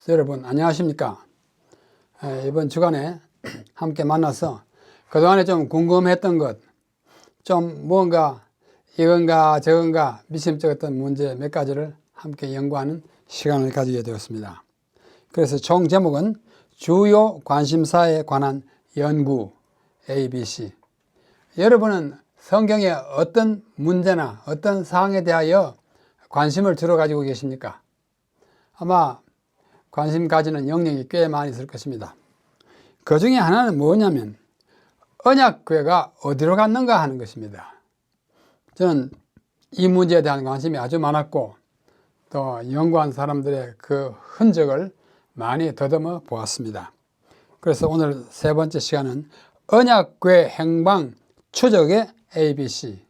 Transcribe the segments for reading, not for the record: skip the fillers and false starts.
여러분 안녕하십니까? 이번 주간에 함께 만나서 그동안에 좀 궁금했던 것, 좀 뭔가 이건가 저건가 미심쩍었던 문제 몇 가지를 함께 연구하는 시간을 가지게 되었습니다. 그래서 총 제목은 주요 관심사에 관한 연구 ABC. 여러분은 성경의 어떤 문제나 어떤 사항에 대하여 관심을 주로 가지고 계십니까? 아마 관심 가지는 영역이 꽤 많이 있을 것입니다. 그 중에 하나는 뭐냐면 언약궤가 어디로 갔는가 하는 것입니다. 저는 이 문제에 대한 관심이 아주 많았고 또 연구한 사람들의 그 흔적을 많이 더듬어 보았습니다. 그래서 오늘 세 번째 시간은 언약궤 행방 추적의 ABC.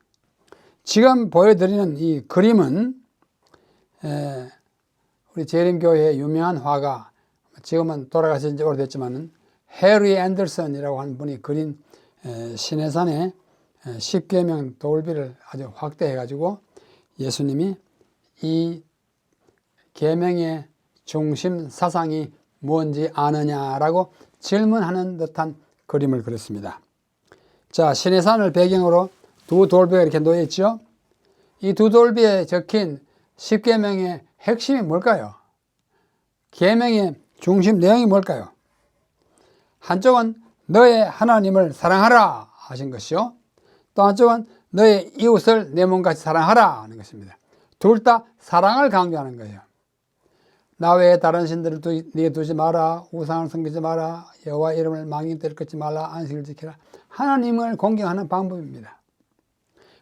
지금 보여드리는 이 그림은 우리 재림교회의 유명한 화가, 지금은 돌아가신 지 오래됐지만 해리 앤더슨이라고 하는 분이 그린 시내산의 10계명 돌비를 아주 확대해 가지고 예수님이 이 계명의 중심 사상이 뭔지 아느냐라고 질문하는 듯한 그림을 그렸습니다. 자, 시내산을 배경으로 두 돌비가 이렇게 놓여 있죠. 이 두 돌비에 적힌 10계명의 핵심이 뭘까요? 계명의 중심 내용이 뭘까요? 한쪽은 너의 하나님을 사랑하라 하신 것이요, 또 한쪽은 너의 이웃을 내 몸같이 사랑하라 하는 것입니다. 둘 다 사랑을 강조하는 거예요. 나 외에 다른 신들을 네게 두지 마라, 우상을 섬기지 마라, 여호와 이름을 망령되이 걷지 말라, 안식을 지키라. 하나님을 공경하는 방법입니다.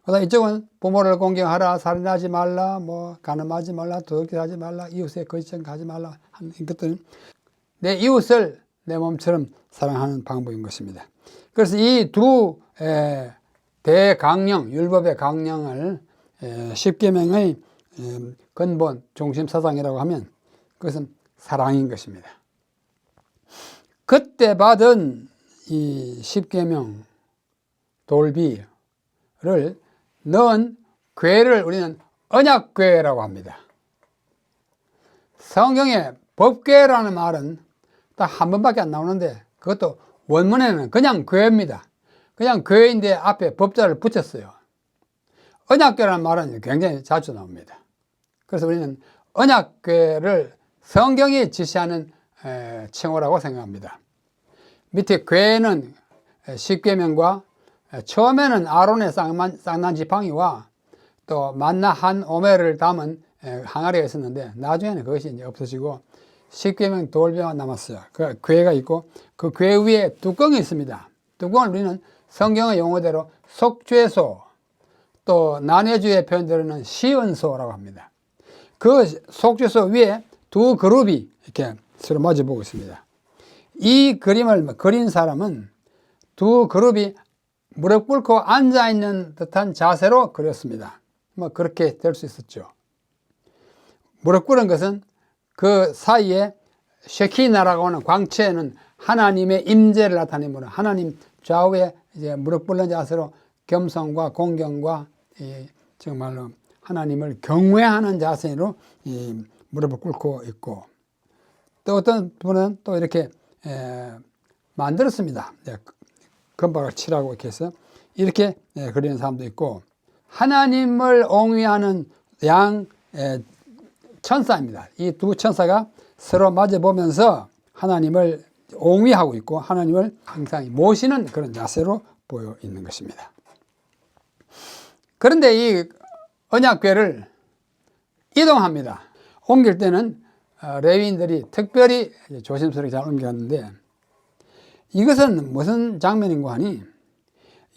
그다음 이쪽은 부모를 공경하라, 살인하지 말라, 간음하지 말라, 도둑질하지 말라, 이웃의 거짓증 가지 말라 하는 것들은 내 이웃을 내 몸처럼 사랑하는 방법인 것입니다. 그래서 이 두 대강령, 율법의 강령을 10계명의 근본 중심 사상이라고 하면 그것은 사랑인 것입니다. 그때 받은 이 10계명 돌비를 넣은 궤를 우리는 언약궤라고 합니다. 성경에 법궤라는 말은 딱 한 번밖에 안 나오는데 그것도 원문에는 그냥 궤입니다. 그냥 궤인데 앞에 법자를 붙였어요. 언약궤라는 말은 굉장히 자주 나옵니다. 그래서 우리는 언약궤를 성경이 지시하는 칭호라고 생각합니다. 밑에 궤는 10계명과 처음에는 아론의 쌍난 지팡이와 또 만나 한 오멜을 담은 항아리가 있었는데 나중에는 그것이 이제 없어지고 10계명 돌비만 남았어요. 그 궤가 있고 그 궤 위에 뚜껑이 있습니다. 뚜껑을 우리는 성경의 용어대로 속죄소, 또 난회주의 표현대로는 시은소라고 합니다. 그 속죄소 위에 두 그룹이 이렇게 서로 마주보고 있습니다. 이 그림을 그린 사람은 두 그룹이 무릎 꿇고 앉아있는 듯한 자세로 그렸습니다. 그렇게 될 수 있었죠. 무릎 꿇은 것은 그 사이에 쉐키나라고 하는 광채는 하나님의 임재를 나타내므로 하나님 좌우에 이제 무릎 꿇는 자세로 겸손과 공경과 정말로 하나님을 경외하는 자세로 무릎을 꿇고 있고, 또 어떤 분은 또 이렇게 만들었습니다. 금박을 칠하고 이렇게 해서 이렇게 그리는 사람도 있고, 하나님을 옹위하는 양 천사입니다. 이 두 천사가 서로 맞아보면서 하나님을 옹위하고 있고 하나님을 항상 모시는 그런 자세로 보여 있는 것입니다. 그런데 이 언약궤를 이동합니다. 옮길 때는 레위인들이 특별히 조심스럽게 잘 옮겼는데, 이것은 무슨 장면인가 하니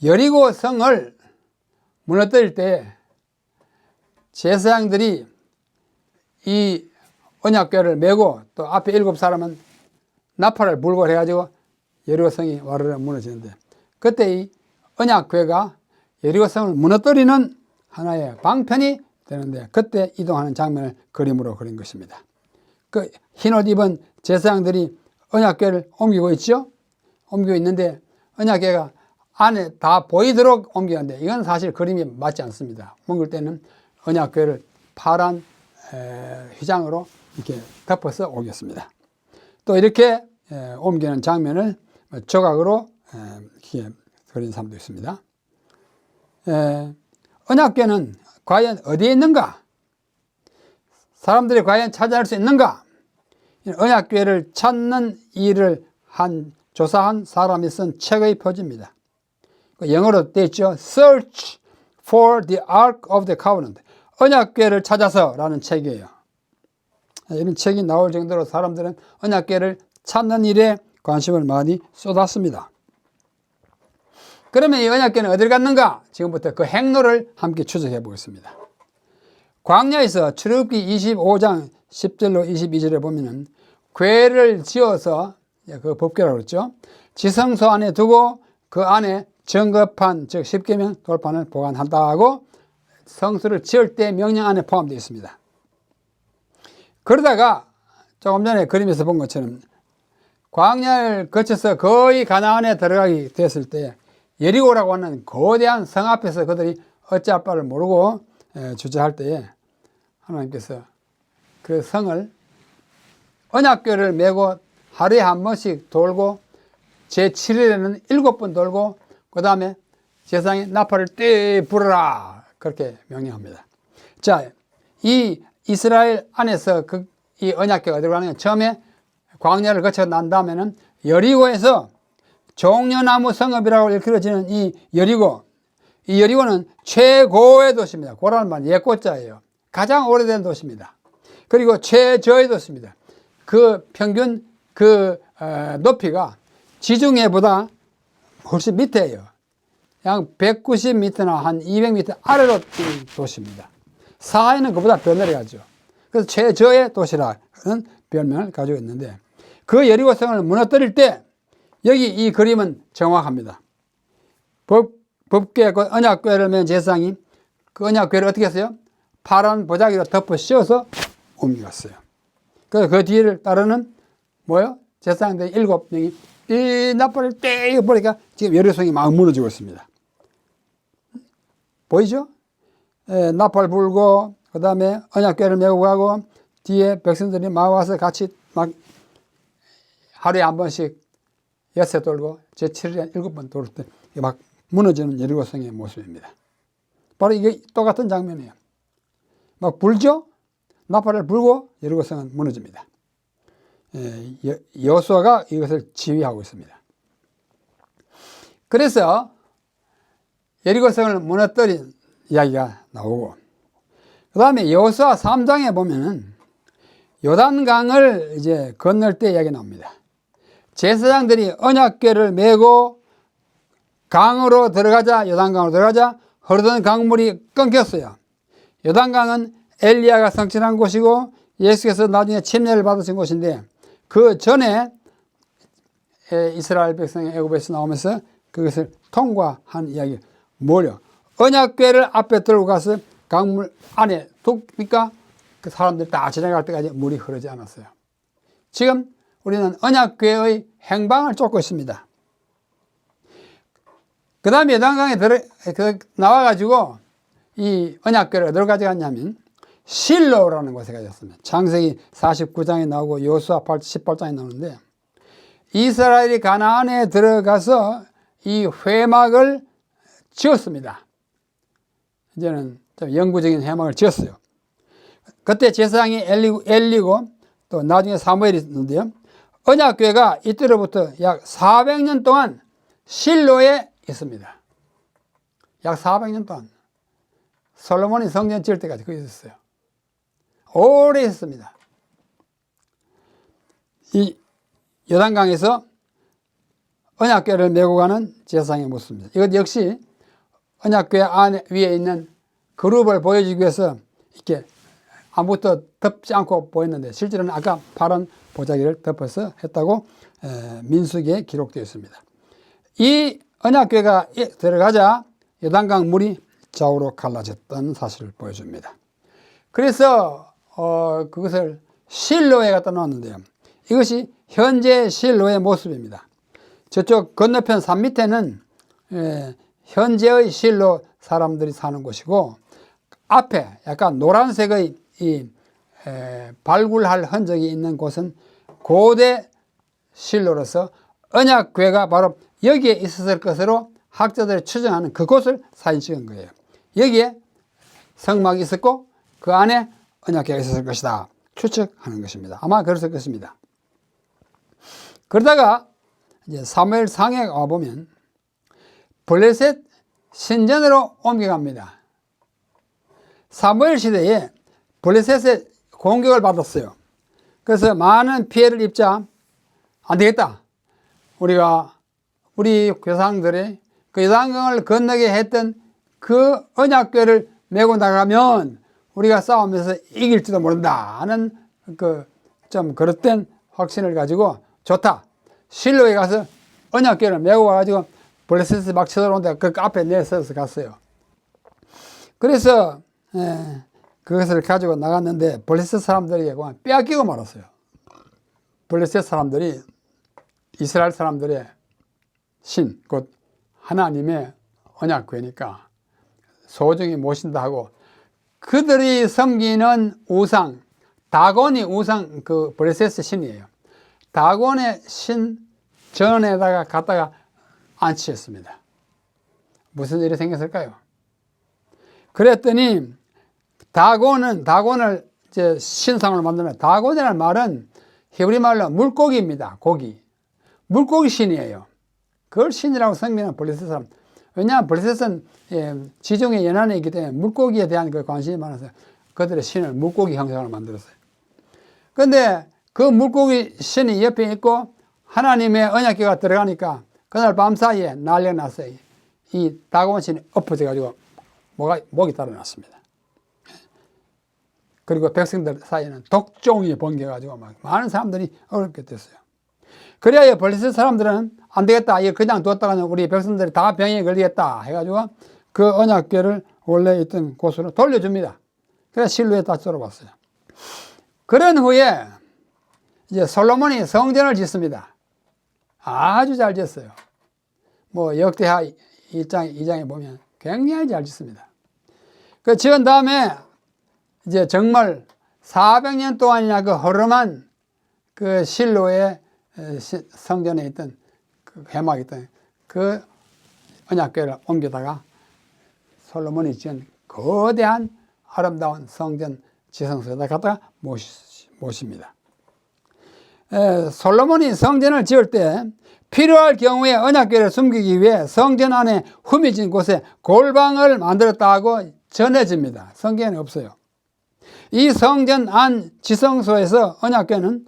여리고 성을 무너뜨릴 때 제사장들이 이 언약궤를 메고 또 앞에 7사람은 나팔을 불고 해가지고 여리고 성이 와르르 무너지는데, 그때 이 언약궤가 여리고 성을 무너뜨리는 하나의 방편이 되는데 그때 이동하는 장면을 그림으로 그린 것입니다. 그 흰옷 입은 제사장들이 언약궤를 옮기고 있죠. 옮기고 있는데 언약궤가 안에 다 보이도록 옮기는데 이건 사실 그림이 맞지 않습니다. 옮길 때는 언약궤를 파란 휘장으로 이렇게 덮어서 옮겼습니다. 또 이렇게 옮기는 장면을 조각으로 그린 사람도 있습니다. 언약궤는 과연 어디에 있는가? 사람들이 과연 찾아낼 수 있는가? 언약궤를 찾는 일을 조사한 사람이 쓴 책의 표지입니다. 영어로 되어 있죠. Search for the Ark of the Covenant. 언약궤를 찾아서 라는 책이에요. 이런 책이 나올 정도로 사람들은 언약궤를 찾는 일에 관심을 많이 쏟았습니다. 그러면 이 언약궤는 어디를 갔는가? 지금부터 그 행로를 함께 추적해 보겠습니다. 광야에서 출애굽기 25장 10절로 22절에 보면은 궤를 지어서, 그 법궤라고 그랬죠. 지성소 안에 두고 그 안에 정거판, 즉 십계명 돌판을 보관한다고 성소를 지을 때 명령 안에 포함되어 있습니다. 그러다가 조금 전에 그림에서 본 것처럼 광야를 거쳐서 거의 가나안에 들어가게 됐을 때 여리고라고 하는 거대한 성 앞에서 그들이 어찌할 바를 모르고 주저할 때에 하나님께서 그 성을 언약궤를 메고 하루에 한 번씩 돌고 제7일에는 7번 돌고 그 다음에 세상에 나팔을 떼 불어라 그렇게 명령합니다. 자, 이 이스라엘 안에서 이 언약궤가 어디로 가느냐? 처음에 광야를 거쳐 난 다음에는 여리고에서 종려나무 성읍이라고 일컬어지는 이 여리고는 최고의 도시입니다. 고라는 말 옛고자예요. 가장 오래된 도시입니다. 그리고 최저의 도시입니다. 그 평균 높이가 지중해보다 훨씬 밑에예요. 약 190m나 한 200m 아래로 있는 도시입니다. 사하에는 그보다 더 내려가죠. 그래서 최저의 도시라는 별명을 가지고 있는데 그 여리고성을 무너뜨릴 때 여기 이 그림은 정확합니다. 법궤, 언약궤를 맨 제사장이 그 언약궤를 어떻게 했어요? 파란 보자기로 덮어 씌워서 옮겨갔어요. 그래서 그 뒤를 따르는 제사장들 7명이 이 나팔을 떼어 보니까 지금 여리고성이 막 무너지고 있습니다. 보이죠? 나팔 불고 그 다음에 언약궤를 메고 가고 뒤에 백성들이 막 와서 같이 막 하루에 한 번씩 엿새 돌고 제7일에 7번 돌을 때 막 무너지는 여리고성의 모습입니다. 바로 이게 똑같은 장면이에요. 막 불죠? 나팔을 불고 여리고성은 무너집니다. 여호수아가 이것을 지휘하고 있습니다. 그래서 여리고성을 무너뜨린 이야기가 나오고 그 다음에 여호수아 3장에 보면은 요단강을 이제 건널 때 이야기 나옵니다. 제사장들이 언약궤를 메고 강으로 들어가자, 요단강으로 들어가자 흐르던 강물이 끊겼어요. 요단강은 엘리야가 성취한 곳이고 예수께서 나중에 침례를 받으신 곳인데 그 전에 이스라엘 백성이 애굽에서 나오면서 그것을 통과한 이야기 뭐요? 언약궤를 앞에 들고 가서 강물 안에 두니까 그 사람들 다 지나갈 때까지 물이 흐르지 않았어요. 지금 우리는 언약궤의 행방을 쫓고 있습니다. 그 다음에 요단강에 나와가지고 이 언약궤를 어디로 가져갔냐면 실로라는 곳에 가졌습니다. 창세기 49장에 나오고 여호수아 18장에 나오는데 이스라엘이 가나안에 들어가서 이 회막을 지었습니다. 이제는 좀 영구적인 회막을 지었어요. 그때 제사장이 엘리고 또 나중에 사무엘이 있는데요. 언약궤가 이때로부터 약 400년 동안 실로에 있습니다. 약 400년 동안. 솔로몬이 성전 지을 때까지 거기 있었어요. 오래 있었습니다. 이 요단강에서 언약궤를 메고 가는 제사장의 모습입니다. 이것 역시 언약궤 위에 있는 그룹을 보여주기 위해서 이렇게 아무것도 덮지 않고 보였는데 실제로는 아까 파란 보자기를 덮어서 했다고 민수기에 기록되어 있습니다. 이 언약궤가 들어가자 요단강 물이 좌우로 갈라졌던 사실을 보여줍니다. 그래서 그것을 실로에 갖다 놓았는데요. 이것이 현재 실로의 모습입니다. 저쪽 건너편 산 밑에는 현재의 실로 사람들이 사는 곳이고 앞에 약간 노란색의 이 발굴할 흔적이 있는 곳은 고대 실로로서 언약궤가 바로 여기에 있었을 것으로 학자들이 추정하는 그곳을 사진 찍은 거예요. 여기에 성막이 있었고 그 안에 언약궤가 있었을 것이다 추측하는 것입니다. 아마 그랬을 것입니다. 그러다가 이제 사무엘상에 와보면 블레셋 신전으로 옮겨갑니다. 사무엘 시대에 블레셋의 공격을 받았어요. 그래서 많은 피해를 입자 안 되겠다. 우리 조상들이 그 요단강을 건너게 했던 그 언약궤를 메고 나가면 우리가 싸우면서 이길지도 모른다 하는 좀 그릇된 확신을 가지고 좋다. 실로에 가서 언약궤를 메고 와가지고 블레셋에 막 쳐들어오는데 그 앞에 내서서 갔어요. 그래서 그것을 가지고 나갔는데 블레셋 사람들이 빼앗기고 말았어요. 블레셋 사람들이 이스라엘 사람들의 신, 곧 하나님의 언약궤니까 소중히 모신다 하고 그들이 섬기는 우상, 다곤이 우상, 그 블레셋의 신이에요. 다곤의 신 전에다가 갖다가 안치했습니다. 무슨 일이 생겼을까요? 그랬더니 다곤을 이제 신상으로 만들면 다곤이라는 말은 히브리 말로 물고기입니다. 고기. 물고기 신이에요. 그걸 신이라고 섬기는 블레셋 사람. 왜냐하면 블레셋은 지중해 연안에 있기 때문에 물고기에 대한 그 관심이 많아서 그들의 신을 물고기 형상으로 만들었어요. 그런데 그 물고기 신이 옆에 있고 하나님의 언약궤가 들어가니까 그날 밤 사이에 난리가 났어요. 이 다곤 신이 엎어져가지고 목이 달아났습니다. 그리고 백성들 사이에는 독종이 번겨가지고 막 많은 사람들이 어렵게 됐어요. 그래야 블레셋 사람들은 안 되겠다. 이거 그냥 뒀다가는 우리 백성들이 다 병에 걸리겠다. 해가지고 그 언약궤를 원래 있던 곳으로 돌려줍니다. 그래서 실로에 다시 돌아왔어요. 그런 후에 이제 솔로몬이 성전을 짓습니다. 아주 잘 짓어요. 뭐 역대하 1장, 2장에 보면 굉장히 잘 짓습니다. 그 지은 다음에 이제 정말 400년 동안이나 그 허름한 그 실로의 성전에 있던 그 회막에 있던 그 언약궤를 옮겨다가 솔로몬이 지은 거대한 아름다운 성전 지성소에다 갖다가 모십니다. 솔로몬이 성전을 지을 때 필요할 경우에 언약궤를 숨기기 위해 성전 안에 후미진 곳에 골방을 만들었다고 전해집니다. 성경에는 없어요. 이 성전 안 지성소에서 언약궤는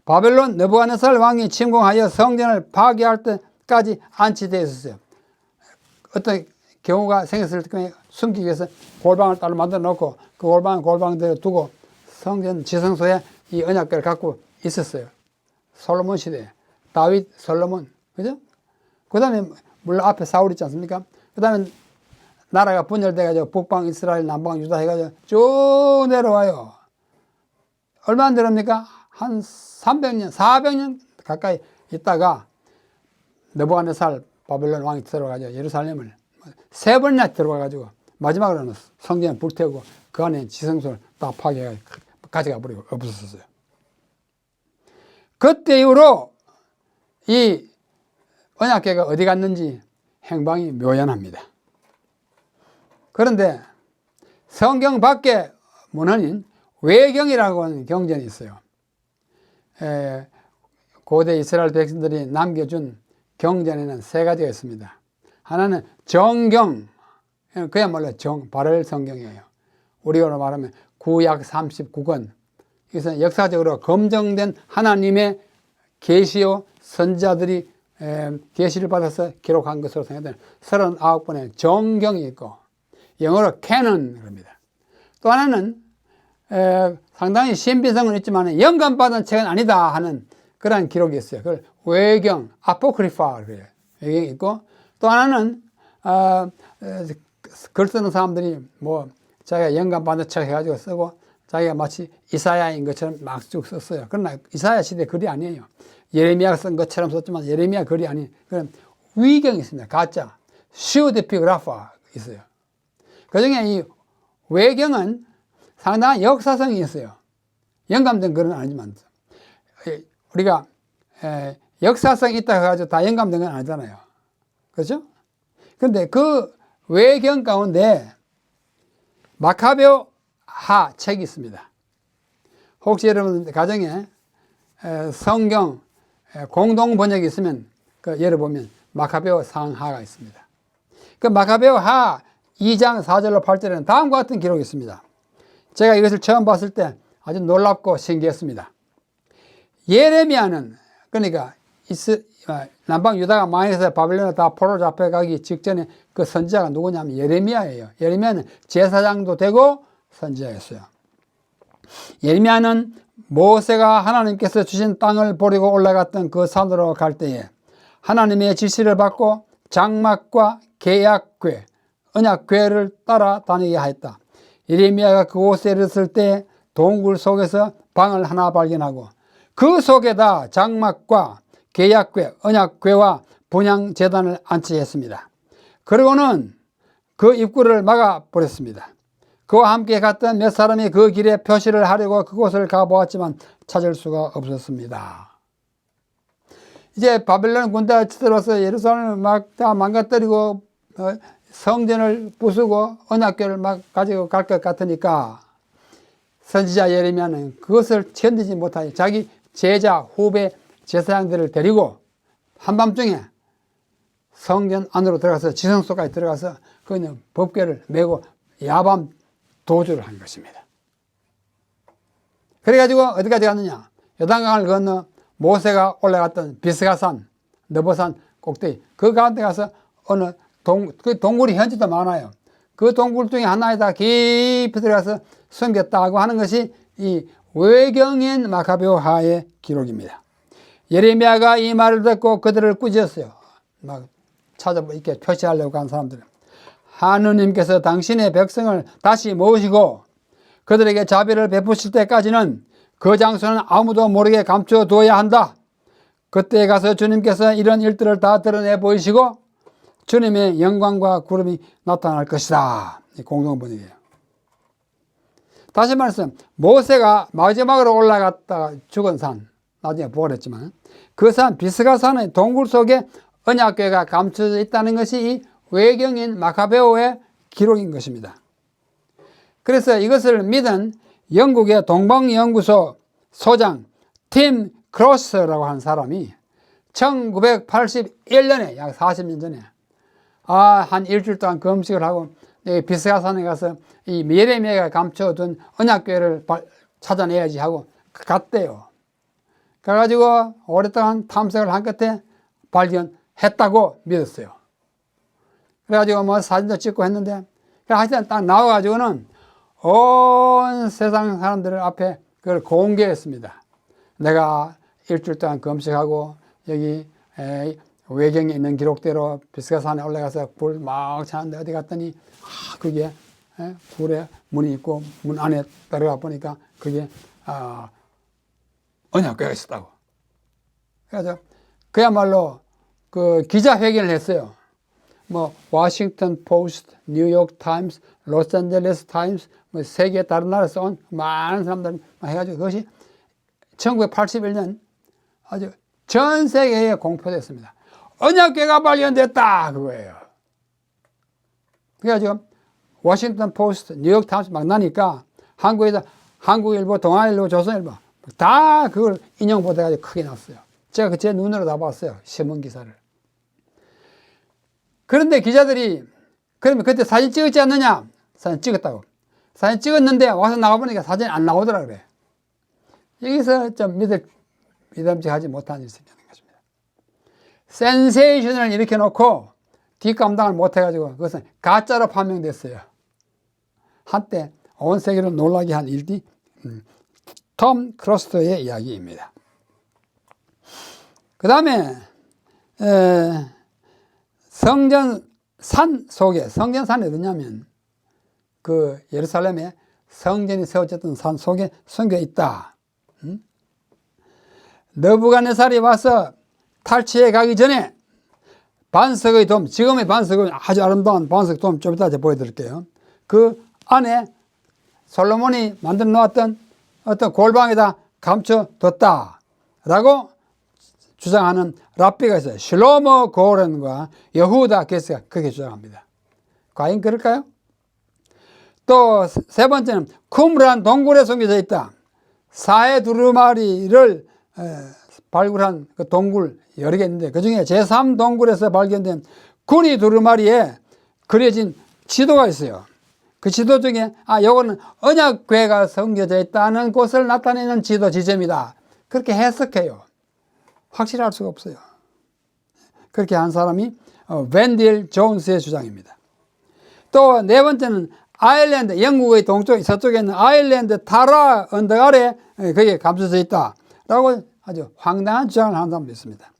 바벨론 느부갓네살 왕이 침공하여 성전을 파괴할 때까지 안치되어 있었어요. 어떤 경우가 생겼을 때 숨기기 위해서 골방을 따로 만들어 놓고 그 골방대로 두고 성전 지성소에 이 언약궤를 갖고 있었어요. 솔로몬 시대에. 다윗, 솔로몬. 그죠? 그 다음에 물론 앞에 사울 있지 않습니까? 그 다음에 나라가 분열돼가지고 북방 이스라엘, 남방 유다 해가지고 쭉 내려와요. 얼마 안 되랍니까? 한 300년, 400년 가까이 있다가 느부갓네살 바벨론 왕이 들어가지고 예루살렘을 3번이나 들어가가지고 마지막으로는 성전을 불태우고 그 안에 지성소를 다 파괴해 가져가 버리고 없었어요. 그때 이후로 이 언약궤가 어디 갔는지 행방이 묘연합니다. 그런데 성경 밖에 문헌인 외경이라고 하는 경전이 있어요. 고대 이스라엘 백성들이 남겨준 경전에는 3가지가 있습니다. 하나는 정경, 그야말로 발열 성경이에요. 우리로 말하면 구약 39권. 이것은 역사적으로 검증된 하나님의 계시요 선지자들이 계시를 받아서 기록한 것으로 생각되는 39권의 정경이 있고 영어로 canon입니다. 또 하나는 상당히 신빙성은 있지만 영감받은 책은 아니다 하는 그런 기록이 있어요. 그걸 외경, 아포크리파 그래요. 외경이 있고 또 하나는 글 쓰는 사람들이 뭐 자기가 영감받은 책 해가지고 쓰고 자기가 마치 이사야인 것처럼 막 쭉 썼어요. 그러나 이사야 시대 글이 아니에요. 예레미야가 쓴 것처럼 썼지만 예레미야 글이 아닌 그런 위경이 있습니다. 가짜, 슈드피그라파 있어요. 그중에 이 외경은 상당한 역사성이 있어요. 영감된 글은 아니지만 우리가 역사성이 있다 해가지고 다 영감된 건 아니잖아요. 그렇죠? 그런데 그 외경 가운데 마카베오 하 책이 있습니다. 혹시 여러분 가정에 성경 공동 번역이 있으면 그 열어보면 마카베오 상하가 있습니다. 그 마카베오 하 2장 4절로 8절에는 다음과 같은 기록이 있습니다. 제가 이것을 처음 봤을 때 아주 놀랍고 신기했습니다. 예레미야는 그러니까 남방 유다가 망해서 바벨론에 다 포로 잡혀가기 직전에 그 선지자가 누구냐면 예레미야예요. 예레미야는 제사장도 되고 선지자였어요. 예레미야는 모세가 하나님께서 주신 땅을 버리고 올라갔던 그 산으로 갈 때에 하나님의 지시를 받고 장막과 계약궤, 언약궤를 따라다니게 하였다. 예레미야가 그곳에 이르렀을 때 동굴 속에서 방을 하나 발견하고 그 속에다 장막과 계약궤, 언약궤와 분향제단을 안치했습니다. 그리고는 그 입구를 막아버렸습니다. 그와 함께 갔던 몇 사람이 그 길에 표시를 하려고 그곳을 가보았지만 찾을 수가 없었습니다. 이제 바벨론 군대가 치들어서 예루살렘을 막 다 망가뜨리고 성전을 부수고 언약궤를 막 가지고 갈 것 같으니까 선지자 예레미야는 그것을 견디지 못하여 자기 제자, 후배, 제사장들을 데리고 한밤중에 성전 안으로 들어가서 지성소까지 들어가서 그냥 법궤를 메고 야밤 도주를 한 것입니다. 그래가지고 어디까지 갔느냐? 요단강을 건너 모세가 올라갔던 비스가산, 느보산 꼭대기 그 가운데 가서 어느 그 동굴이 현지도 많아요. 그 동굴 중에 하나에다 깊이 들어가서 숨겼다고 하는 것이 이 외경인 마카베오 하의 기록입니다. 예레미야가 이 말을 듣고 그들을 꾸짖었어요. 막 이렇게 표시하려고 한 사람들은. 하느님께서 당신의 백성을 다시 모으시고 그들에게 자비를 베푸실 때까지는 그 장소는 아무도 모르게 감춰두어야 한다. 그때 가서 주님께서 이런 일들을 다 드러내 보이시고 주님의 영광과 구름이 나타날 것이다. 공동번역이에요. 다시 말해서 모세가 마지막으로 올라갔다가 죽은 산, 나중에 부활했지만 그 산 비스가산의 동굴 속에 언약궤가 감춰져 있다는 것이 이 외경인 마카베오의 기록인 것입니다. 그래서 이것을 믿은 영국의 동방연구소 소장 팀 크로스라고 하는 사람이 1981년에 약 40년 전에 한 일주일 동안 금식을 하고 비스가산에 가서 이 예레미야가 감춰둔 언약궤를 찾아내야지 하고 갔대요. 그래가지고 오랫동안 탐색을 한 끝에 발견했다고 믿었어요. 그래가지고 뭐 사진도 찍고 했는데 하여튼 딱 나와가지고는 온 세상 사람들 앞에 그걸 공개했습니다. 내가 일주일 동안 금식하고 여기 외경에 있는 기록대로 비스가산에 올라가서 불 막 찾는데 어디 갔더니 그게 굴에 문이 있고 문 안에 들어가 보니까 그게 언약궤가 있었다고. 그래서 그야말로 그 기자회견을 했어요. 뭐 워싱턴 포스트, 뉴욕 타임스, 로스앤젤레스 타임스, 뭐 세계 다른 나라에서 온 많은 사람들 해가지고 그것이 1981년 아주 전 세계에 공표됐습니다. 언약궤가 발견됐다 그거예요. 그래가지고 워싱턴 포스트, 뉴욕 타임스 막 나니까 한국에다 한국일보, 동아일보, 조선일보 다 그걸 인용 보도해가지고 크게 났어요. 제가 제 눈으로 다 봤어요. 신문 기사를. 그런데 기자들이 그러면 그때 사진 찍었지 않느냐? 사진 찍었다고. 사진 찍었는데 와서 나와보니까 사진이 안 나오더라 그래. 여기서 좀 믿음직하지 못한 일이 생기는 것입니다. 센세이션을 일으켜 놓고 뒷감당을 못해가지고 그것은 가짜로 판명됐어요. 한때 온 세계를 놀라게 한 일이 톰 크로스터의 이야기입니다. 그 다음에 성전산 속에, 성전산이 어디냐면 그 예루살렘에 성전이 세워졌던 산 속에 숨겨 있다. 느부갓네살이 와서 탈취해 가기 전에 반석의 돔, 지금의 반석은 아주 아름다운 반석 돔 좀 이따 보여드릴게요. 그 안에 솔로몬이 만들어 놓았던 어떤 골방에다 감춰뒀다 라고 주장하는 랍비가 있어요. 실로모 고렌과 여후다 게스가 그렇게 주장합니다. 과연 그럴까요? 또 세 번째는 쿰란 동굴에 숨겨져 있다. 사해 두루마리를 발굴한 그 동굴 여러 개 있는데 그 중에 제3동굴에서 발견된 구리 두루마리에 그려진 지도가 있어요. 그 지도 중에 요거는 언약궤가 숨겨져 있다는 곳을 나타내는 지도 지점이다. 그렇게 해석해요. 확실할 수가 없어요. 그렇게 한 사람이 웬딜 존스의 주장입니다. 또 네 번째는 아일랜드, 영국의 동쪽, 서쪽에 있는 아일랜드 타라 언덕 아래 거기에 감춰져 있다라고 아주 황당한 주장을 하는 사람도 있습니다.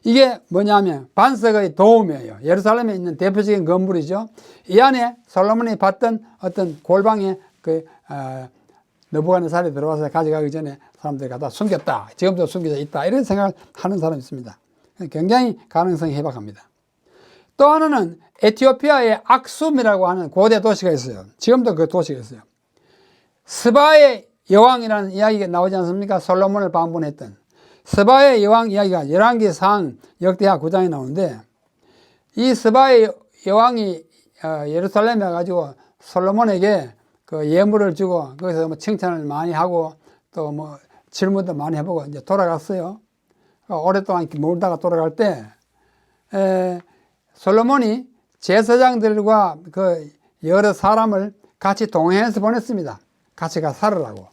이게 뭐냐면 반석의 도움이에요. 예루살렘에 있는 대표적인 건물이죠. 이 안에 솔로몬이 봤던 어떤 골방에 느부갓네살이 들어와서 가져가기 전에 사람들이 갖다 숨겼다. 지금도 숨겨져 있다. 이런 생각을 하는 사람이 있습니다. 굉장히 가능성이 희박합니다. 또 하나는 에티오피아의 악숨이라고 하는 고대 도시가 있어요. 지금도 그 도시가 있어요. 스바의 여왕이라는 이야기가 나오지 않습니까? 솔로몬을 방문했던 스바의 여왕 이야기가 열왕기상 역대하 9장에 나오는데 이 스바의 여왕이 예루살렘에 가지고 솔로몬에게 그 예물을 주고 거기서 뭐 칭찬을 많이 하고 또 뭐 질문도 많이 해보고 이제 돌아갔어요. 오랫동안 이렇게 몰다가 돌아갈 때 솔로몬이 제사장들과 그 여러 사람을 같이 동행해서 보냈습니다. 같이 가 살으라고.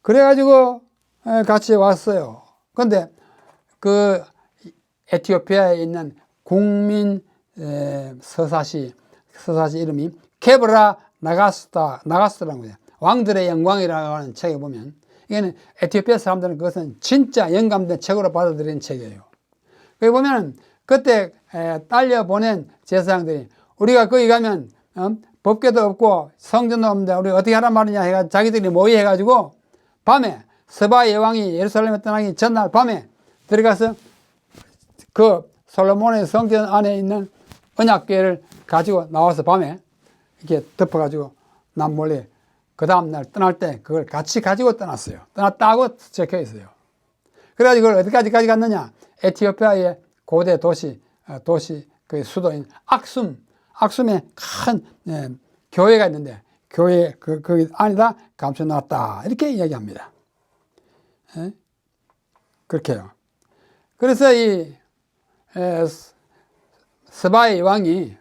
그래가지고 같이 왔어요. 근데 그 에티오피아에 있는 국민 서사시 이름이 케브라 나가스라는 거예요. 왕들의 영광이라고 하는 책에 보면 이거는 에티오피아 사람들은 그것은 진짜 영감된 책으로 받아들이는 책이에요. 거기 보면 그때 딸려 보낸 제사장들이 우리가 거기 가면 법궤도 없고 성전도 없는데 우리 어떻게 하란 말이냐 해가 자기들이 모의해가지고 밤에 스바 여왕이 예루살렘에 떠나기 전날 밤에 들어가서 그 솔로몬의 성전 안에 있는 언약궤를 가지고 나와서 밤에 이렇게 덮어가지고 남몰래 그 다음날 떠날 때 그걸 같이 가지고 떠났어요. 떠났다고 적혀 있어요. 그래가지고 그걸 어디까지 가져갔느냐? 에티오피아의 고대 도시 그 수도인 악숨에 큰 교회가 있는데 교회 그 안에다 감춰놨다 이렇게 이야기합니다. 그렇게 해요. 그래서 이 스바의 왕이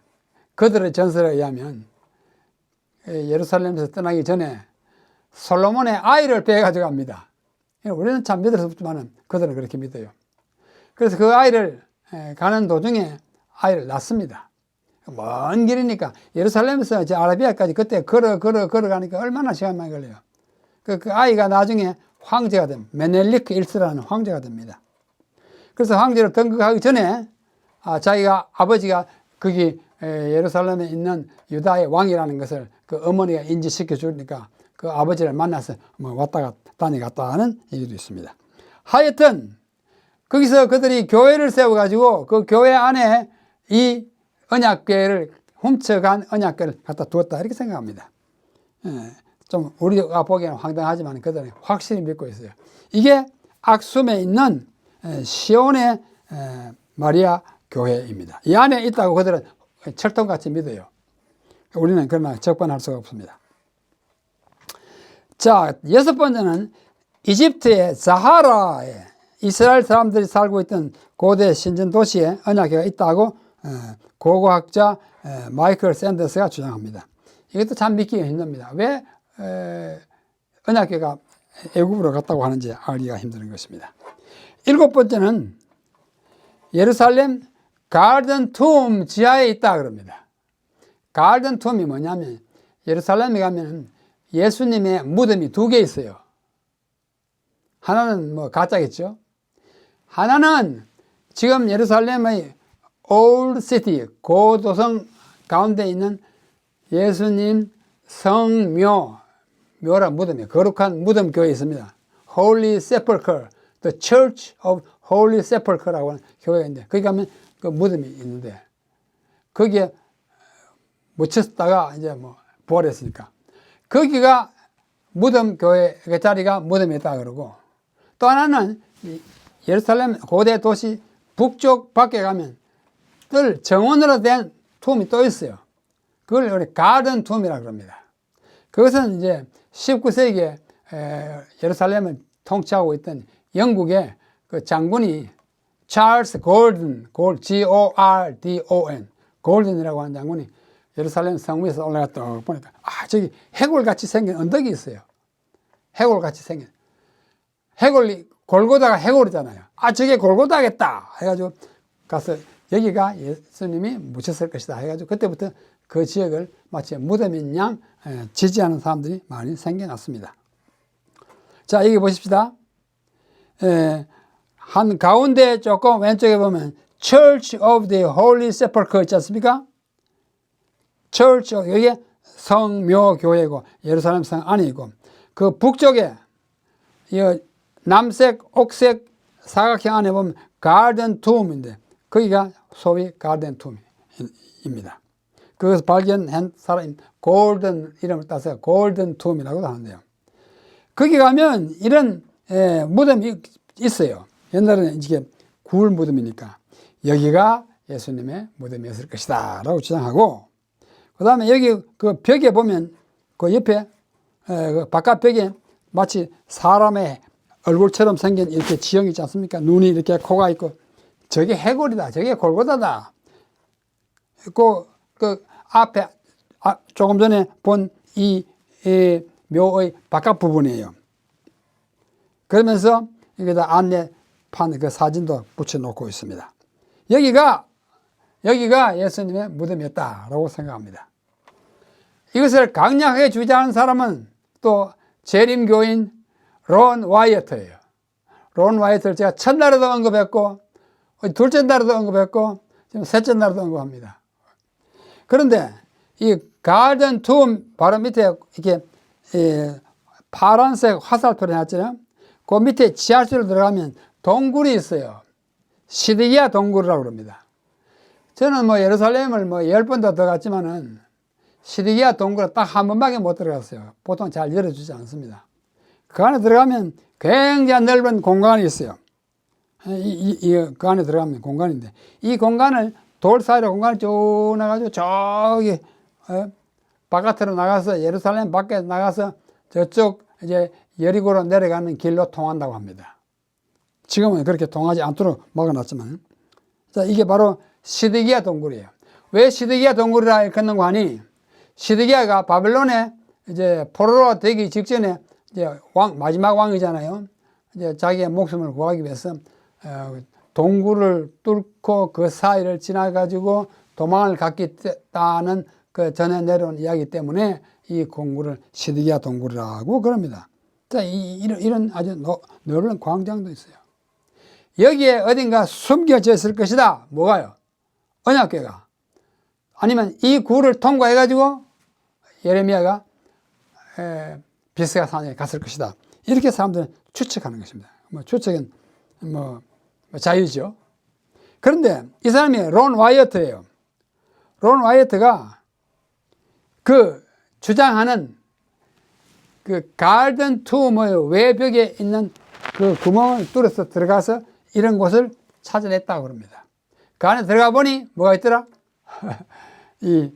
그들의 전설에 의하면 예루살렘에서 떠나기 전에 솔로몬의 아이를 빼가지고 갑니다. 우리는 참 믿을 수 없지만 그들은 그렇게 믿어요. 그래서 그 아이를 가는 도중에 아이를 낳습니다. 먼 길이니까 예루살렘에서 이제 아라비아까지 그때 걸어가니까 얼마나 시간 많이 걸려요. 그 아이가 나중에 황제가 됩니다. 메넬리크 1세라는 황제가 됩니다. 그래서 황제로 등극하기 전에 자기가 아버지가 거기 예루살렘에 있는 유다의 왕이라는 것을 그 어머니가 인지시켜 주니까 그 아버지를 만나서 뭐 왔다가 다녀갔다 하는 얘기도 있습니다. 하여튼 거기서 그들이 교회를 세워가지고 그 교회 안에 이 언약궤를 훔쳐간 언약궤를 갖다 두었다 이렇게 생각합니다. 좀 우리가 보기에는 황당하지만 그들은 확실히 믿고 있어요. 이게 악숨에 있는 시온의 마리아 교회입니다. 이 안에 있다고 그들은 철통같이 믿어요. 우리는 그러나 적반할 수가 없습니다. 자, 여섯 번째는 이집트의 자하라에 이스라엘 사람들이 살고 있던 고대 신전 도시에 언약궤가 있다고 고고학자 마이클 샌더스가 주장합니다. 이것도 참 믿기가 힘듭니다. 왜 언약궤가 애굽으로 갔다고 하는지 알기가 힘든 것입니다. 일곱 번째는 예루살렘 가든 툼 지하에 있다 그럽니다. 가든 툼이 뭐냐면 예루살렘에 가면 예수님의 무덤이 두 개 있어요. 하나는 뭐 가짜겠죠. 하나는 지금 예루살렘의 올드 시티 고도성 가운데 있는 예수님 묘라 무덤이에요. 거룩한 무덤 교회에 있습니다. Holy Sepulchre, The Church of Holy Sepulchre라고 하는 교회가 있는데 거기 가면 그 무덤이 있는데 거기에 묻혔다가 이제 뭐 부활했으니까 거기가 무덤 교회 그 자리가 무덤에 있다 그러고 또 하나는 예루살렘 고대 도시 북쪽 밖에 가면 늘 정원으로 된 툼이 또 있어요. 그걸 우리 가든 툼이라고 그럽니다. 그것은 이제 19세기에 예루살렘을 통치하고 있던 영국의 그 장군이 찰스 골든, G-O-R-D-O-N, 골든이라고 하는 장군이 예루살렘 성문에서 올라갔다 보니까 저기 해골같이 생긴 언덕이 있어요. 해골같이 생긴. 해골이 골고다가 해골이잖아요. 저게 골고다겠다 해가지고 가서 여기가 예수님이 묻혔을 것이다 해가지고 그때부터 그 지역을 마치 무덤인 양 지지하는 사람들이 많이 생겨났습니다. 자, 여기 보십시다. 한 가운데 조금 왼쪽에 보면 Church of the Holy Sepulchre 있지 않습니까? Church, 여기에 성묘교회고 예루살렘 성 안이고 그 북쪽에 이 남색, 옥색 사각형 안에 보면 가든 툼인데 거기가 소위 가든 툼입니다. 그것을 발견한 사람이 골든 이름을 따서 골든 툼이라고 하는데요. 거기 가면 이런 무덤이 있어요. 옛날에는 이게 굴 무덤이니까 여기가 예수님의 무덤이었을 것이다 라고 주장하고, 그 다음에 여기 그 벽에 보면 그 옆에 그 바깥 벽에 마치 사람의 얼굴처럼 생긴 이렇게 지형이 있지 않습니까? 눈이 이렇게 코가 있고 저게 해골이다, 저게 골고다다. 그 앞에 조금 전에 본 이 묘의 바깥 부분이에요. 그러면서 여기다 안내판 그 사진도 붙여놓고 있습니다. 여기가 예수님의 무덤이었다라고 생각합니다. 이것을 강력하게 주장하는 사람은 또 재림교인 론 와이어트예요. 론 와이어트를 제가 첫날에도 언급했고 둘째 날에도 언급했고 지금 셋째 날에도 언급합니다. 그런데 이 가든 툼 바로 밑에 이렇게 파란색 화살표를 해놨잖아요. 그 밑에 지하실로 들어가면 동굴이 있어요. 시드기야 동굴이라고 그럽니다. 저는 뭐 예루살렘을 뭐 10번도 들어갔지만은 시드기야 동굴에 딱 한 번밖에 못 들어갔어요. 보통 잘 열어주지 않습니다. 그 안에 들어가면 굉장히 넓은 공간이 있어요. 그 안에 들어가면 공간인데 이 공간을 돌 사이로 공간을 쭉 나가지고 저기 바깥으로 나가서 예루살렘 밖에 나가서 저쪽 이제 여리고로 내려가는 길로 통한다고 합니다. 지금은 그렇게 통하지 않도록 막아놨지만, 자, 이게 바로 시드기야 동굴이에요. 왜 시드기야 동굴이라 일컫는 거 하니, 시드기야가 바벨론에 이제 포로로 되기 직전에 이제 마지막 왕이잖아요. 이제 자기의 목숨을 구하기 위해서 동굴을 뚫고 그 사이를 지나가지고 도망을 갔겠다는 그 전에 내려온 이야기 때문에 이 동굴을 시드기야 동굴이라고 그럽니다. 자, 이런 아주 넓은 광장도 있어요. 여기에 어딘가 숨겨져 있을 것이다. 뭐가요? 언약궤가. 아니면 이 굴을 통과해가지고 예레미야가 비스가 산에 갔을 것이다. 이렇게 사람들은 추측하는 것입니다. 뭐 추측은 뭐 자유죠. 그런데 이 사람이 론 와이어트예요. 론 와이어트가 그 주장하는 그 가든 툼의 외벽에 있는 그 구멍을 뚫어서 들어가서 이런 곳을 찾아냈다고 그럽니다. 그 안에 들어가 보니 뭐가 있더라? 이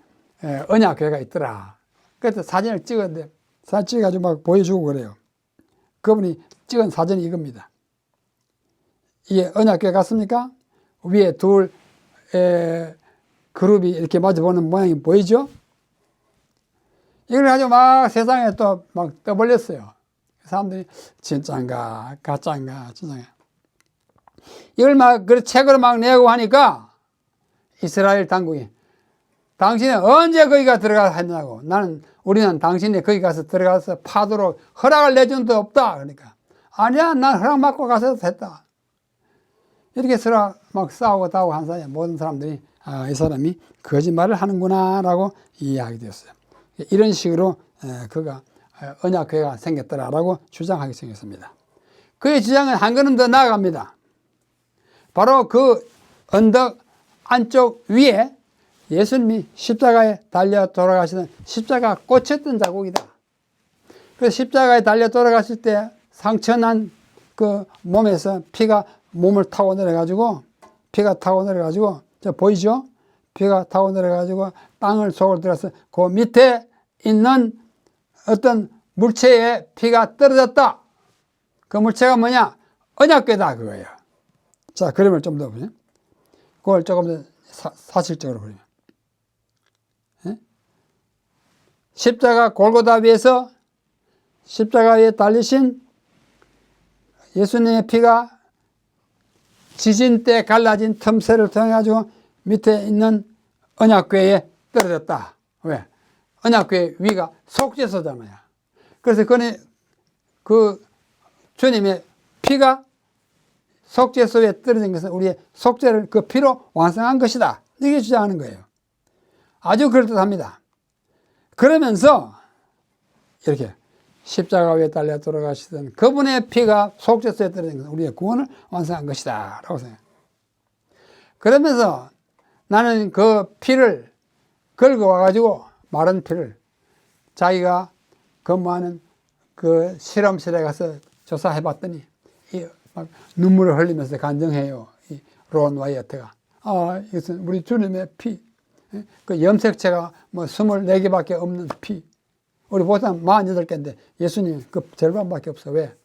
언약궤가 있더라. 그래서 사진을 찍었는데 사진 찍어가지고 막 보여주고 그래요. 그분이 찍은 사진이 이겁니다. 이게 언약궤 같습니까? 위에 둘 그룹이 이렇게 마주보는 모양이 보이죠? 이걸 가지고 막 세상에 또 막 떠벌렸어요. 사람들이 진짜인가 가짜인가 진짜인가. 이걸 막 그 책으로 막 내고 하니까 이스라엘 당국이 당신이 언제 거기가 들어가서 했냐고. 우리는 당신이 거기 가서 들어가서 파도록 허락을 내준 데 없다. 그러니까 아니야, 난 허락 받고 가서 했다. 이렇게 서로 막 싸우고 다고 한 사이에 모든 사람들이 이 사람이 거짓말을 하는구나라고 이해하게 되었어요. 이런 식으로 그가 언약궤가 생겼더라라고 주장하게 생겼습니다. 그의 주장은 한 걸음 더 나아갑니다. 바로 그 언덕 안쪽 위에 예수님이 십자가에 달려 돌아가시는 십자가 꽂혔던 자국이다. 그래서 십자가에 달려 돌아가실 때 상처난 그 몸에서 피가 몸을 타고 내려가지고 피가 타고 내려가지고 저 보이죠? 피가 타고 내려가지고 땅을 속으로 들어서 그 밑에 있는 어떤 물체에 피가 떨어졌다. 그 물체가 뭐냐? 언약궤다 그거예요. 자, 그림을 좀 더 보세요. 그걸 조금 더 사실적으로 보면 십자가 골고다 위에서 십자가 위에 달리신 예수님의 피가 지진 때 갈라진 틈새를 통해 가지고 밑에 있는 언약궤에 떨어졌다. 왜? 언약궤 위가 속죄소잖아요. 그래서 그 주님의 피가 속죄소에 떨어진 것은 우리의 속죄를 그 피로 완성한 것이다. 이게 주장하는 거예요. 아주 그럴듯합니다. 그러면서 이렇게 십자가 위에 달려 돌아가시던 그분의 피가 속죄소에 떨어진 것은 우리의 구원을 완성한 것이다 라고 생각해요. 그러면서 나는 그 피를 걸고 와가지고 마른 피를 자기가 근무하는 그 실험실에 가서 조사해봤더니 막 눈물을 흘리면서 간증해요. 이 론 와이어트가. 이것은 우리 주님의 피. 그 염색체가 뭐 24개밖에 없는 피. 우리 보통 48개인데 예수님 그 절반밖에 없어. 왜?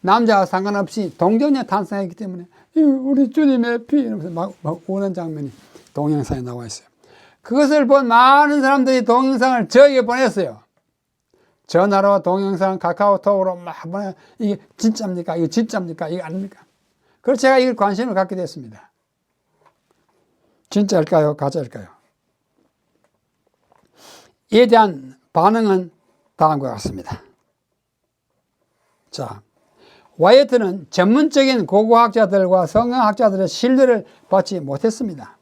남자와 상관없이 동정녀 탄생했기 때문에 우리 주님의 피 이러면서 막 우는 장면이 동영상에 나와 있어요. 그것을 본 많은 사람들이 동영상을 저에게 보냈어요. 전화로 동영상 카카오톡으로 막 보내. 이게 진짜입니까? 이게 진짜입니까? 이게 아닙니까? 그래서 제가 이걸 관심을 갖게 됐습니다. 진짜일까요? 가짜일까요? 이에 대한 반응은 다음과 같습니다. 자, 와이어트는 전문적인 고고학자들과 성경학자들의 신뢰를 받지 못했습니다.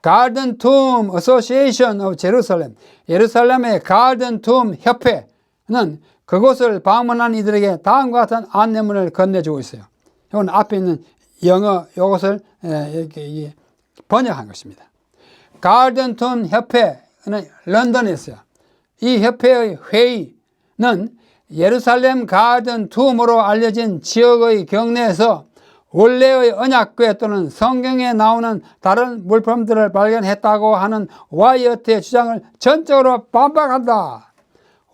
가든 툼 어소시에이션 오브 제루살렘, 예루살렘의 가든 툼 협회는 그곳을 방문한 이들에게 다음과 같은 안내문을 건네주고 있어요. 이건 앞에 있는 영어 이것을 이렇게 번역한 것입니다. 가든 툼 협회는 런던에 있어요. 이 협회의 회의는 예루살렘 가든 툼으로 알려진 지역의 경내에서 원래의 언약궤 또는 성경에 나오는 다른 물품들을 발견했다고 하는 와이어트의 주장을 전적으로 반박한다.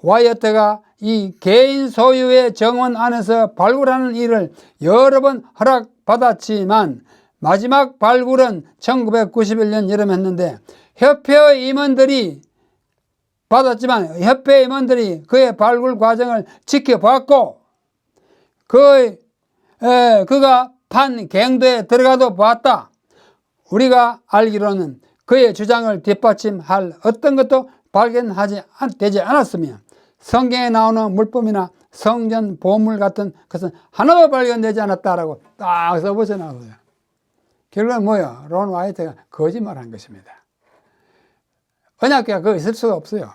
와이어트가 이 개인 소유의 정원 안에서 발굴하는 일을 여러 번 허락받았지만 마지막 발굴은 1991년 여름에 했는데 협회의 임원들이 받았지만 협회 임원들이 그의 발굴 과정을 지켜봤고 그가 판 갱도에 들어가도 보았다. 우리가 알기로는 그의 주장을 뒷받침할 어떤 것도 되지 않았으며 성경에 나오는 물품이나 성전 보물 같은 것은 하나도 발견되지 않았다라고 딱 써보셔놨어요. 결국은 뭐예요? 론 와이어트가 거짓말한 것입니다. 언약궤가 거기 있을 수가 없어요.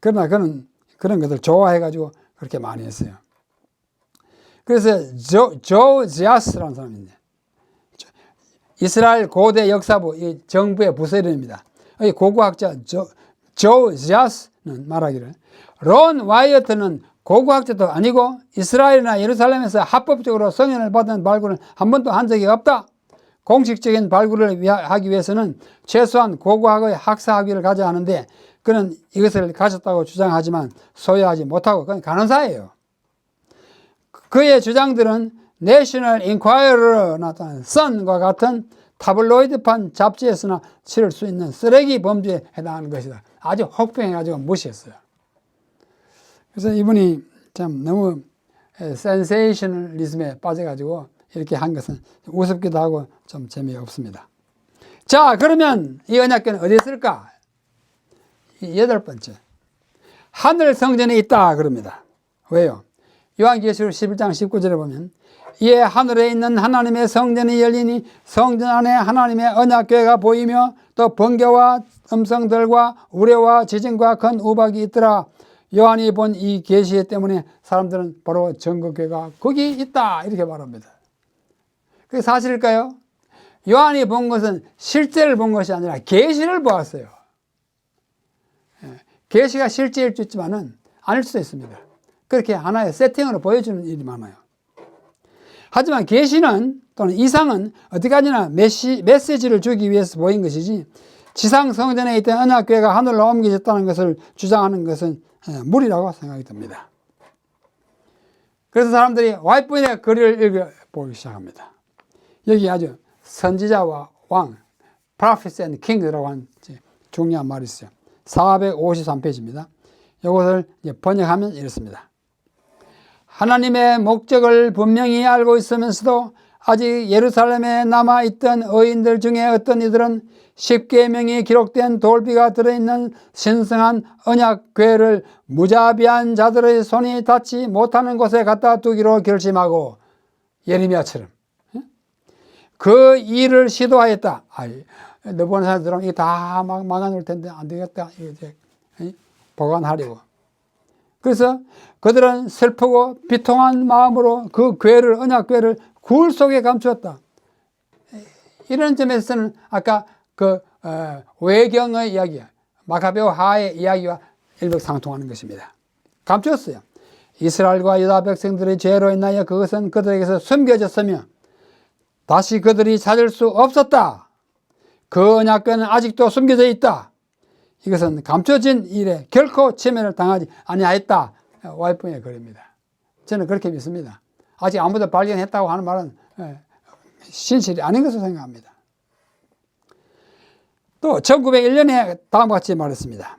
그러나 그는 그런 것들 좋아해가지고 그렇게 많이 했어요. 그래서 조 지아스라는 사람인데 이스라엘 고대 역사부 이 정부의 부서입니다. 이 고고학자 조 지아스는 말하기를 론 와이어트는 고고학자도 아니고 이스라엘이나 예루살렘에서 합법적으로 승인을 받은 발굴은 한 번도 한 적이 없다. 공식적인 발굴을 하기 위해서는 최소한 고고학의 학사 학위를 가져야 하는데 그는 이것을 가졌다고 주장하지만 소유하지 못하고 그건 간호사예요. 그의 주장들은 내셔널 인콰이어러나 선과 같은 타블로이드판 잡지에서나 치를 수 있는 쓰레기 범죄에 해당하는 것이다. 아주 혹평해가지고 무시했어요. 그래서 이분이 참 너무 센세이셔널리즘에 빠져가지고 이렇게 한 것은 우습기도 하고 좀 재미없습니다. 자, 그러면 이 언약궤는 어디에 있을까? 8번째. 하늘 성전에 있다 그럽니다. 왜요? 요한계시록 11장 19절에 보면 이에 하늘에 있는 하나님의 성전이 열리니 성전 안에 하나님의 언약궤가 보이며 또 번개와 음성들과 우레와 지진과 큰 우박이 있더라. 요한이 본 이 계시 때문에 사람들은 바로 정거궤가 거기 있다 이렇게 말합니다. 그게 사실일까요? 요한이 본 것은 실제를 본 것이 아니라 계시를 보았어요. 계시가 실제일 수 있지만은 아닐 수도 있습니다. 그렇게 하나의 세팅으로 보여주는 일이 많아요. 하지만 계시는 또는 이상은 어디까지나 메시지를 주기 위해서 보인 것이지 지상 성전에 있던 언약궤가 하늘로 옮겨졌다는 것을 주장하는 것은 무리라고 생각이 듭니다. 그래서 사람들이 와이프의 글을 읽어보기 시작합니다. 여기 아주 선지자와 왕, prophets and kings라고 하는 중요한 말이 있어요. 453페이지입니다. 이것을 번역하면 이렇습니다. 하나님의 목적을 분명히 알고 있으면서도 아직 예루살렘에 남아있던 의인들 중에 어떤 이들은 십계명이 기록된 돌비가 들어있는 신성한 언약궤를 무자비한 자들의 손이 닿지 못하는 곳에 갖다 두기로 결심하고 예레미야처럼 그 일을 시도하였다. 너 보는 사람들은 이게 다 막아놓을 텐데 안 되겠다. 이제 보관하려고. 그래서 그들은 슬프고 비통한 마음으로 그 궤를, 언약궤를 굴 속에 감추었다. 이런 점에서는 아까 그 외경의 이야기, 마카베오 하의 이야기와 일맥상통하는 것입니다. 감추었어요. 이스라엘과 유다 백성들의 죄로 인하여 그것은 그들에게서 숨겨졌으며 다시 그들이 찾을 수 없었다. 그 언약궤는 아직도 숨겨져 있다. 이것은 감춰진 일에 결코 침해를 당하지 아니하였다. 와이프의 글입니다. 저는 그렇게 믿습니다. 아직 아무도 발견했다고 하는 말은 신실이 아닌 것으로 생각합니다. 또 1901년에 다음과 같이 말했습니다.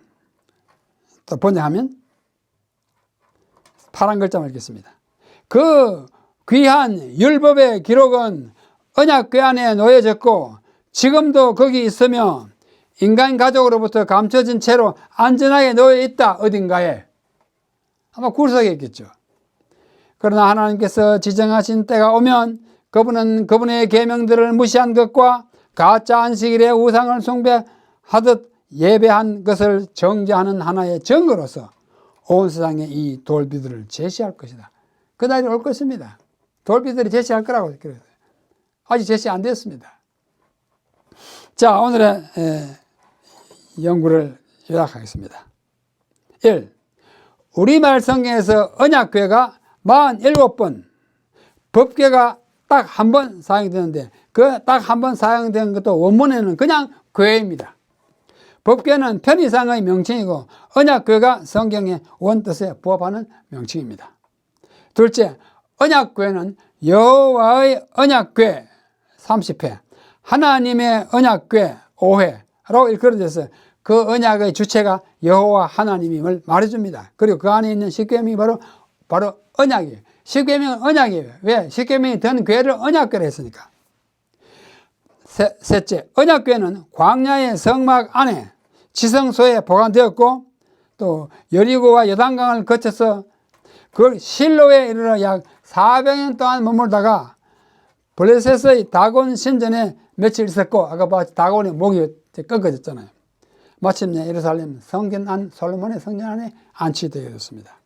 또 번역하면 파란 글자만 읽겠습니다. 그 귀한 율법의 기록은 언약궤 안에 놓여졌고 지금도 거기 있으며 인간 가족으로부터 감춰진 채로 안전하게 놓여 있다. 어딘가에. 아마 굴속에 있겠죠. 그러나 하나님께서 지정하신 때가 오면 그분은 그분의 계명들을 무시한 것과 가짜 안식일에 우상을 숭배하듯 예배한 것을 정죄하는 하나의 증거로서 온 세상에 이 돌비들을 제시할 것이다. 그날이 올 것입니다. 돌비들이 제시할 거라고 그래요. 아직 제시 안 됐습니다. 자, 오늘의 연구를 요약하겠습니다. 1. 우리말 성경에서 언약궤가 47번, 법궤가 딱 한 번 사용되는데 그 딱 한 번 사용된 것도 원문에는 그냥 궤입니다. 법궤는 편의상의 명칭이고 언약궤가 성경의 원뜻에 부합하는 명칭입니다. 둘째, 언약궤는 여호와의 언약궤 30회, 하나님의 언약궤 5회라고 일컬어져서 그 언약의 주체가 여호와 하나님임을 말해줍니다. 그리고 그 안에 있는 십계명이 바로 언약이에요. 십계명은 언약이에요. 왜? 십계명이 든 궤를 언약궤로 했으니까. 셋째, 언약궤는 광야의 성막 안에 지성소에 보관되었고 또 여리고와 요단강을 거쳐서 그 실로에 이르러 약 400년 동안 머물다가 블레셋의 다곤 신전에 며칠 있었고 아까 봤지 다곤의 목이 꺾어졌잖아요. 마침내 예루살렘 성전 안 솔로몬의 성전 안에 안치되게 됐습니다.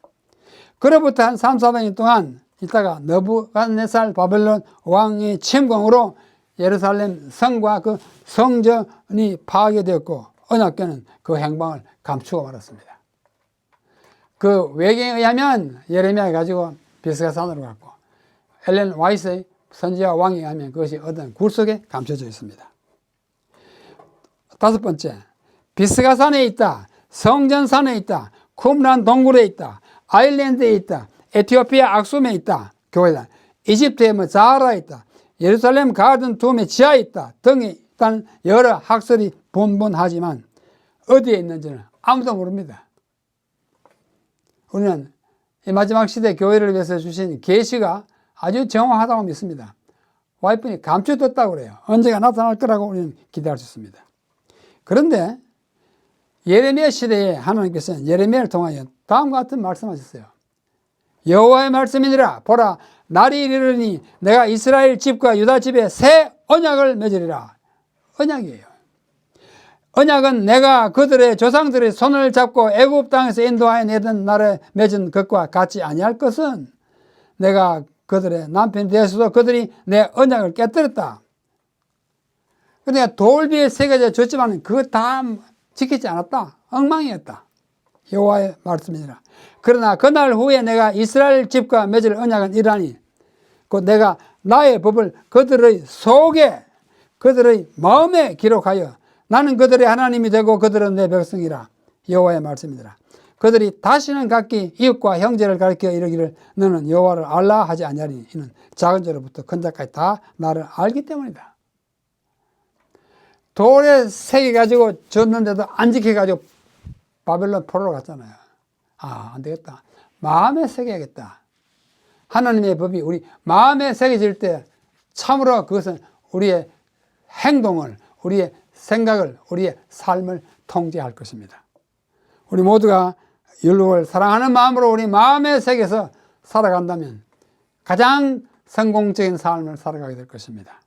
그로부터 한 300~400년 동안 있다가 느부갓네살 바벨론 왕의 침공으로 예루살렘 성과 그 성전이 파괴되었고 언약궤는 그 행방을 감추고 말았습니다. 그 외경에 의하면 예레미야가 가지고 비스가산으로 갔고 엘렌 와이스의 선지자 왕에 의하면 그것이 어떤 굴 속에 감춰져 있습니다. 다섯 번째, 비스가산에 있다, 성전산에 있다, 쿰란 동굴에 있다, 아일랜드에 있다, 에티오피아 악숨에 있다, 교회다, 이집트의 자하라에 있다, 예루살렘 가든 툼의 지하에 있다 등이 일단 여러 학설이 분분하지만 어디에 있는지는 아무도 모릅니다. 우리는 이 마지막 시대 교회를 위해서 주신 계시가 아주 정확하다고 믿습니다. 와이프니 감춰뒀다고 그래요. 언제가 나타날 거라고 우리는 기대할 수 있습니다. 그런데 예레미야 시대에 하나님께서는 예레미야를 통하여 다음과 같은 말씀하셨어요. 여호와의 말씀이니라. 보라, 날이 이르르니 내가 이스라엘 집과 유다 집에 새 언약을 맺으리라. 언약이에요. 언약은 내가 그들의 조상들의 손을 잡고 애굽 땅에서 인도하여 내던 날에 맺은 것과 같지 아니할 것은 내가 그들의 남편이 되어서도 그들이 내 언약을 깨뜨렸다. 그러니까 돌비에 새겨져 줬지만 그거 다 지키지 않았다. 엉망이었다. 여호와의 말씀이니라. 그러나 그날 후에 내가 이스라엘 집과 맺을 언약은 이러하니 곧 내가 나의 법을 그들의 속에, 그들의 마음에 기록하여 나는 그들의 하나님이 되고 그들은 내 백성이라. 여호와의 말씀이니라. 그들이 다시는 각기 이웃과 형제를 가리켜 이르기를 너는 여호와를 알라 하지 아니하리니 이는 작은 자로부터 큰 자까지 다 나를 알기 때문이다. 돌에 새겨가지고 줬는데도 안 지켜가지고 바벨론 포로로 갔잖아요. 안 되겠다. 마음에 새겨야겠다. 하나님의 법이 우리 마음에 새겨질 때 참으로 그것은 우리의 행동을, 우리의 생각을, 우리의 삶을 통제할 것입니다. 우리 모두가 율법을 사랑하는 마음으로 우리 마음에 새겨서 살아간다면 가장 성공적인 삶을 살아가게 될 것입니다.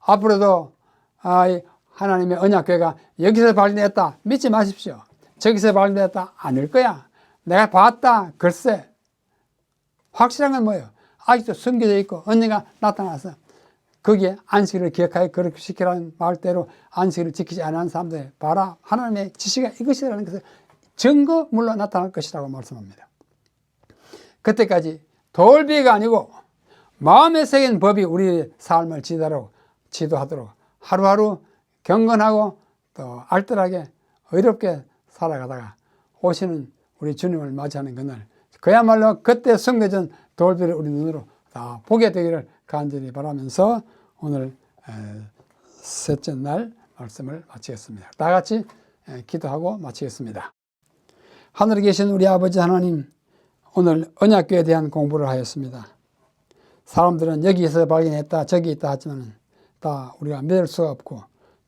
앞으로도 하나님의 언약궤가 여기서 발견했다 믿지 마십시오. 저기서 발견했다 아닐 거야. 내가 봤다 글쎄. 확실한 건 뭐예요? 아직도 숨겨져 있고 언니가 나타나서 거기에 안식일을 기억하여 그렇게 시키라는 말대로 안식일을 지키지 않은 사람들 봐라. 하나님의 지시가 이것이라는 것을 증거물로 나타날 것이라고 말씀합니다. 그때까지 돌비가 아니고 마음에 새긴 법이 우리의 삶을 지도하도록 하루하루 경건하고 또 알뜰하게 의롭게 살아가다가 오시는 우리 주님을 맞이하는 그날, 그야말로 그때 숨겨진 돌비를 우리 눈으로 다 보게 되기를 간절히 바라면서 오늘 셋째 날 말씀을 마치겠습니다. 다 같이 기도하고 마치겠습니다. 하늘에 계신 우리 아버지 하나님, 오늘 언약궤에 대한 공부를 하였습니다. 사람들은 여기서 발견했다 저기 있다 하지만 다 우리가 믿을 수가 없고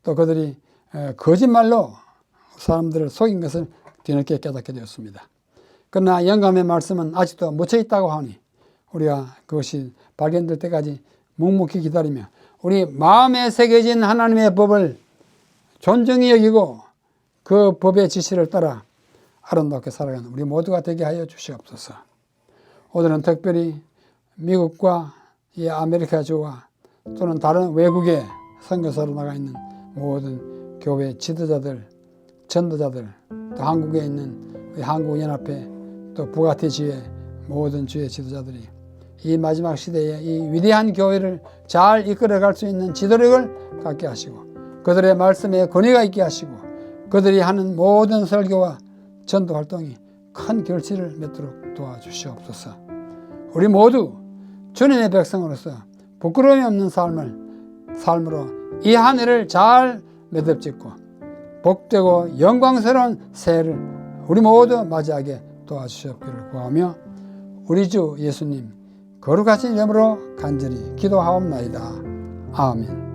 또 그들이 거짓말로 사람들을 속인 것을 뒤늦게 깨닫게 되었습니다. 그러나 영감의 말씀은 아직도 묻혀 있다고 하니 우리가 그것이 발견될 때까지 묵묵히 기다리며 우리 마음에 새겨진 하나님의 법을 존중히 여기고 그 법의 지시를 따라 아름답게 살아가는 우리 모두가 되게 하여 주시옵소서. 오늘은 특별히 미국과 이 아메리카주와 또는 다른 외국에 선교사로 나가 있는 모든 교회 지도자들, 전도자들, 또 한국에 있는 우리 한국연합회, 또 부가티 지회 모든 주의 지도자들이 이 마지막 시대에 이 위대한 교회를 잘 이끌어갈 수 있는 지도력을 갖게 하시고 그들의 말씀에 권위가 있게 하시고 그들이 하는 모든 설교와 전도 활동이 큰 결실을 맺도록 도와주시옵소서. 우리 모두 주님의 백성으로서 부끄러움이 없는 삶으로 이 한 해를 잘 매듭짓고 복되고 영광스러운 새해를 우리 모두 맞이하게 도와주시옵기를 구하며 우리 주 예수님 거룩하신 이름으로 간절히 기도하옵나이다. 아멘.